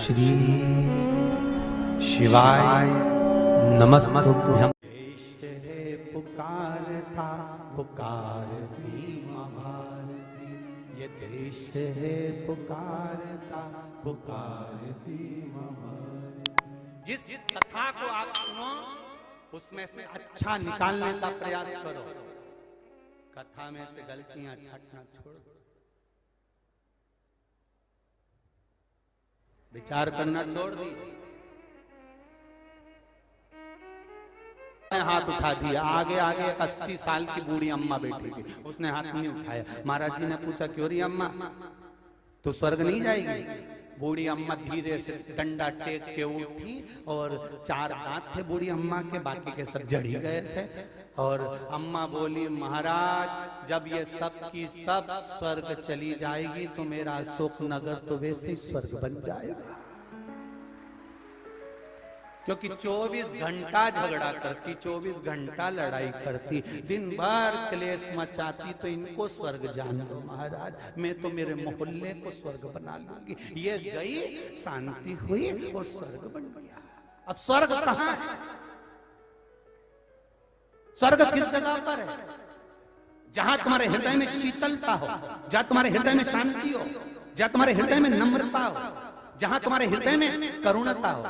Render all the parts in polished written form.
श्री शिवाय नमस्तुभ्यं। देश है पुकारता पुकार माँ भारती, ये देश है पुकारता पुकार माँ भारती। जिस कथा को आप सुनो उसमें से अच्छा निकालने का प्रयास करो, कथा में से गलतियां छांटना छोड़ दो, विचार करना छोड़ दीजिए। हाथ उठा दिया, आगे आगे 80 साल की बूढ़ी अम्मा बैठी थी, उसने हाथ नहीं उठाया। महाराज जी ने पूछा क्यों रही अम्मा, तो स्वर्ग नहीं जाएगी? बूढ़ी अम्मा धीरे से डंडा टेक के उठी और 4 दांत थे बूढ़ी अम्मा के, बाकी के सब जड़ी गए थे। और अम्मा बोली महाराज जब ये सब की सब स्वर्ग चली जाएगी तो मेरा अशोक नगर तो वैसे ही स्वर्ग बन जाएगा, क्योंकि 24 घंटा झगड़ा करती, 24 घंटा लड़ाई करती, दिन भर क्लेश मचाती, तो इनको स्वर्ग जान दो महाराज, मैं तो मेरे मोहल्ले को स्वर्ग बना लूंगी। ये गई, शांति हुई और स्वर्ग बन गया। अब स्वर्ग कहाँ है? स्वर्ग किस जगह पर है? जहां तुम्हारे हृदय में शीतलता हो, जहां तुम्हारे हृदय में शांति हो, जहां तुम्हारे हृदय में नम्रता हो, जहां तुम्हारे हृदय में करुणता हो।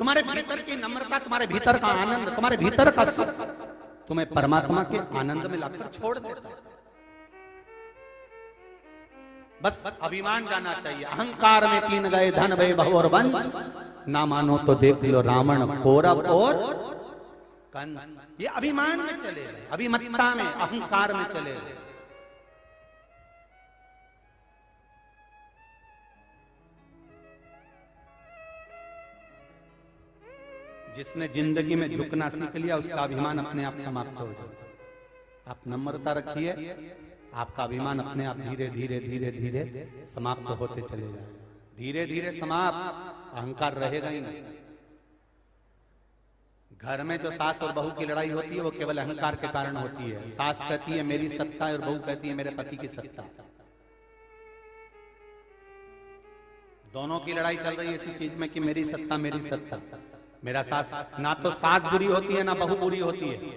तुम्हारे भीतर की नम्रता, तुम्हारे भीतर का आनंद, तुम्हारे भीतर का सुख तुम्हें परमात्मा के आनंद में लाकर छोड़ देता है। बस अभिमान जाना चाहिए। अहंकार में 3 गए धन भय भव और वंश, ना मानो तो देख लो रावण कौरव और कंस। ये अभिमान में चले गए, अभिमत्ता में, अहंकार में चले गए। जिसने जिंदगी में झुकना सीख लिया उसका अभिमान अपने आप समाप्त हो जाए। आप नम्रता रखिए, आपका अभिमान अपने आप धीरे धीरे धीरे धीरे समाप्त होते चले जाए। धीरे धीरे समाप्त, अहंकार रहेगा ही नहीं। घर में जो सास और बहू की लड़ाई होती है वो केवल अहंकार के कारण होती है। सास कहती है मेरी सत्ता है और बहू कहती है मेरे पति की सत्ता। दोनों की लड़ाई चल रही है इसी चीज में कि मेरी सत्ता मेरी सत्ता। मेरा सास, ना तो सास बुरी होती है ना बहू बुरी होती है,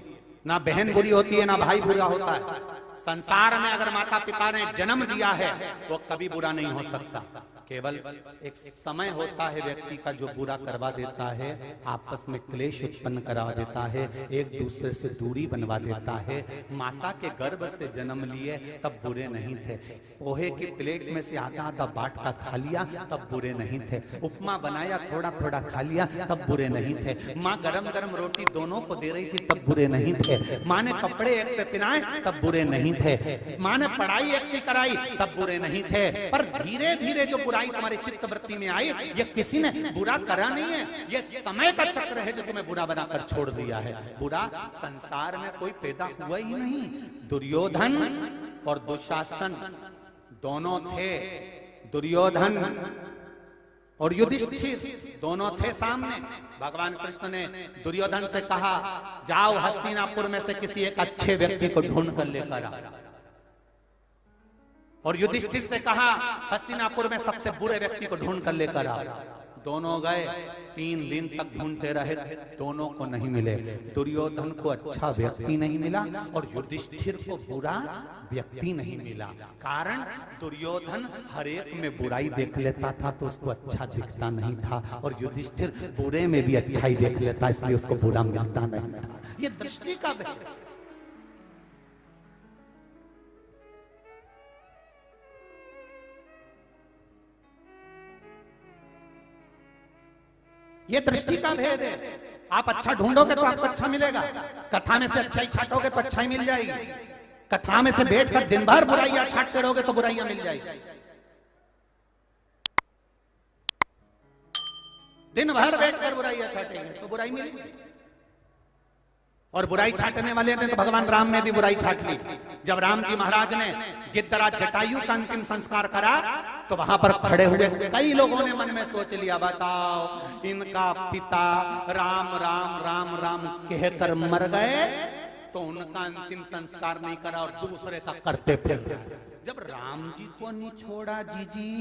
ना बहन बुरी होती है ना भाई बुरा होता है। संसार में अगर माता पिता ने जन्म दिया है वो कभी बुरा नहीं हो सकता। केवल एक समय होता है व्यक्ति का जो बुरा करवा देता है, आपस में क्लेश उत्पन्न करवा देता है, एक दूसरे से दूरी बनवा देता है। माता के गर्भ से जन्म लिए तब बुरे नहीं थे, पोहे की प्लेट में से आधा आधा बाट का खा लिया तब बुरे नहीं थे, उपमा बनाया थोड़ा थोड़ा खा लिया तब बुरे नहीं थे, माँ गरम गरम रोटी दोनों को दे रही थी तब बुरे नहीं थे, माँ ने कपड़े एक से पहनाए तब बुरे नहीं थे, माँ ने पढ़ाई एक से कराई तब बुरे नहीं थे। पर धीरे धीरे जो बुराई तुम्हारी चित्त वृत्ति में आई, ये किसी ने बुरा करा नहीं है, ये समय का चक्र है जो तुम्हें बुरा बनाकर छोड़ दिया है। बुरा संसार में कोई पैदा हुआ ही नहीं। दुर्योधन और दुशासन दोनों थे, दुर्योधन और युधिष्ठिर दोनों थे सामने। भगवान कृष्ण ने दुर्योधन से कहा जाओ हस्तिनापुर में से किसी एक अच्छे व्यक्ति को ढूंढ कर लेकर आओ, और युधिष्ठिर से कहा हस्तिनापुर में सबसे बुरे व्यक्ति को ढूंढ कर लेकर आओ। दोनों गए, 3 दिन तक ढूंढते रहे, दोनों को नहीं मिले। दुर्योधन को अच्छा व्यक्ति नहीं मिला और युधिष्ठिर को बुरा व्यक्ति नहीं मिला। कारण दुर्योधन हर एक में बुराई देख लेता था तो उसको अच्छा दिखता नहीं था, और युधिष्ठिर बुरे में भी अच्छाई देख लेता इसलिए उसको बुरा मिलता नहीं था। ये दृष्टि का भेद है। ये दृष्टि का भेद है। आप अच्छा ढूंढोगे तो आपको अच्छा मिलेगा, कथा में से अच्छाई छाटोगे तो अच्छाई मिल जाएगी, कथा में से बैठकर दिन भर बुराइयां छाटते रहोगे तो बुराइयां मिल जाएगी। दिन भर बैठकर बुराइयां छाटेंगे तो बुराई मिलेगी। और बुराई छाटने वाले थे तो भगवान राम ने भी बुराई छाट ली। जब राम जी महाराज ने गिद्धराज जटायु का अंतिम संस्कार करा तो वहां पर खड़े हुए कई लोगों ने मन में सोच लिया, बताओ इनका पिता राम राम राम राम कहकर मर गए तो उनका अंतिम संस्कार नहीं करा और दूसरे का करते फिर। जब राम जी को नहीं छोड़ा जीजी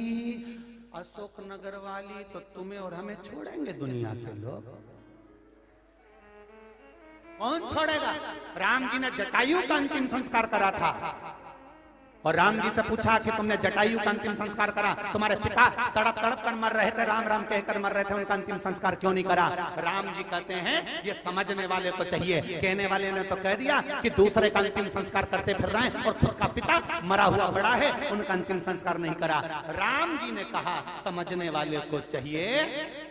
अशोक नगर वाली, तो तुम्हें और हमें छोड़ेंगे दुनिया के लोग? कौन छोड़ेगा? राम जी ने जटायु का अंतिम संस्कार करा था और राम जी से पूछा कि तुमने जटायु का अंतिम संस्कार करा, तुम्हारे पिता तड़प तड़प कर मर रहे थे, राम राम कहकर मर रहे थे, उनका अंतिम संस्कार क्यों नहीं करा? राम जी कहते हैं ये समझने वाले को चाहिए, कहने वाले ने तो कह दिया कि दूसरे का अंतिम संस्कार करते फिर रहे हैं और खुद का पिता मरा हुआ बड़ा है, उनका अंतिम संस्कार नहीं करा। राम जी ने कहा समझने वाले को चाहिए,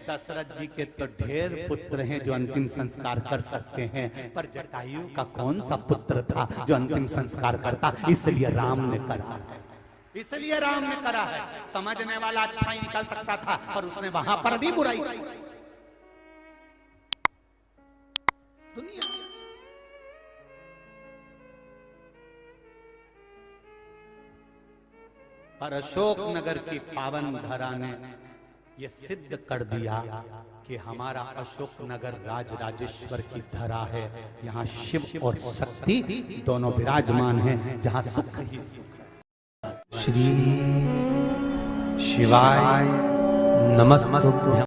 दशरथ जी के तो ढेर पुत्र हैं जो अंतिम संस्कार कर सकते हैं, पर जटायु का कौन सा पुत्र था जो अंतिम संस्कार करता? इसलिए राम ने करा है, इसलिए राम ने करा है। समझने वाला अच्छा ही निकल सकता था पर उसने वहां पर भी बुराई की। दुनिया पर अशोक नगर की पावन धरा ने ये सिद्ध कर दिया कि हमारा अशोक नगर राजराजेश्वर की धरा है। यहाँ शिव और शक्ति दोनों विराजमान हैं, जहाँ सुख ही सुख है। श्री शिवाय नमस्तुभ्यं।